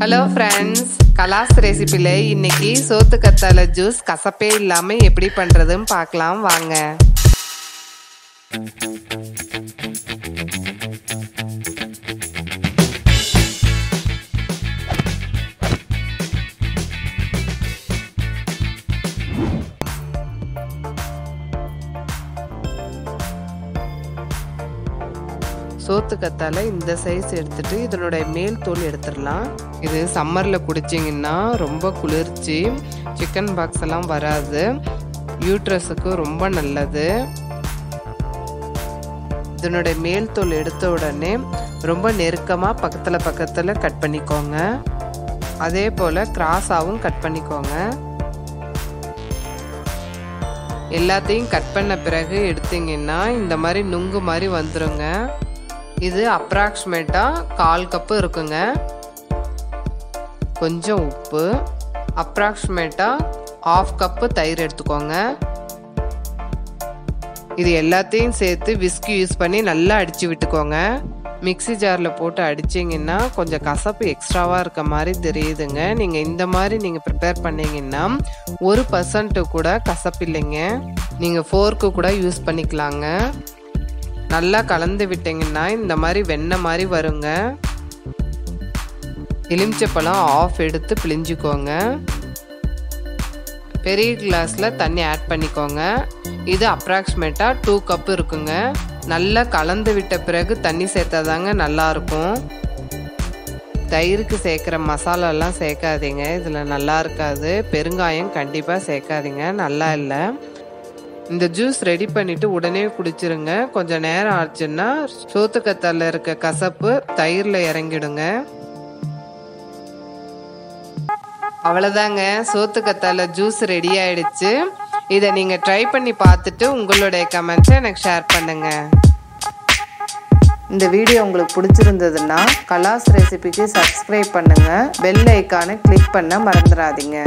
Hello friends, கலாஸ் ரெசிபில இன்னைக்கு சோத்துக்கத்தாழை juice கசப்பே இல்லாம எப்படி பண்றதுன்னு பார்க்கலாம் வாங்க. சோத்துக்கத்தாழை இந்த சைஸ் எடுத்துட்டு இதனுடைய மேல் தோல் எடுத்துடலாம். இது சம்மரில் குடிச்சிங்கன்னா ரொம்ப குளிர்ச்சி, சிக்கன் பாக்ஸ் எல்லாம் வராது, யூட்ரஸுக்கு ரொம்ப நல்லது. இதனுடைய மேல் தோல் எடுத்த உடனே ரொம்ப நெருக்கமாக பக்கத்தில் கட் பண்ணிக்கோங்க. அதே போல் கிராஸாகவும் கட் பண்ணிக்கோங்க. எல்லாத்தையும் கட் பண்ண பிறகு எடுத்தீங்கன்னா இந்த மாதிரி நுங்கு மாதிரி வந்துருங்க. இது அப்ராக்சிமேட்டாக 1/4 கப்பு இருக்குங்க. கொஞ்சம் உப்பு, அப்ராக்சிமேட்டாக 1/2 கப்பு தயிர் எடுத்துக்கோங்க. இது எல்லாத்தையும் சேர்த்து விஸ்கி யூஸ் பண்ணி நல்லா அடித்து விட்டுக்கோங்க. மிக்ஸி ஜாரில் போட்டு அடிச்சிங்கன்னா கொஞ்சம் கசப்பு எக்ஸ்ட்ராவாக இருக்க மாதிரி தெரியுதுங்க. நீங்கள் இந்த மாதிரி நீங்கள் ப்ரிப்பேர் பண்ணிங்கன்னா 1% கூட கசப்பு இல்லைங்க. நீங்கள் ஃபோர்க்கு கூட யூஸ் பண்ணிக்கலாங்க. நல்லா கலந்து விட்டிங்கன்னா இந்த மாதிரி வெண்ணெய் மாதிரி வருங்க. எலுமிச்சப்பழம் 1/2 எடுத்து பிழிஞ்சுக்கோங்க. பெரிய கிளாஸில் தண்ணி ஆட் பண்ணிக்கோங்க. இது அப்ராக்சிமேட்டாக 2 கப்பு இருக்குங்க. நல்லா கலந்து விட்ட பிறகு தண்ணி சேர்த்தாதாங்க நல்லாயிருக்கும். தயிருக்கு சேர்க்குற மசாலாலாம் சேர்க்காதீங்க, இதில் நல்லா இருக்காது. பெருங்காயம் கண்டிப்பாக சேர்க்காதீங்க, நல்லா இல்லை. இந்த ஜூஸ் ரெடி பண்ணிவிட்டு உடனே குடிச்சிருங்க. கொஞ்சம் நேரம் ஆச்சுன்னா சோத்துக்கத்தாழை இருக்க கசப்பு தயிரில் இறங்கிடுங்க. அவ்வளோதாங்க, சோத்துக்கத்தாழை ஜூஸ் ரெடி ஆயிடுச்சு. இதை நீங்கள் ட்ரை பண்ணி பார்த்துட்டு உங்களுடைய கமெண்ட்ஸை எனக்கு ஷேர் பண்ணுங்க. இந்த வீடியோ உங்களுக்கு பிடிச்சிருந்ததுன்னா கலாஸ் ரெசிபிக்கு சப்ஸ்கிரைப் பண்ணுங்கள். பெல் ஐக்கானை கிளிக் பண்ண மறந்துடாதீங்க.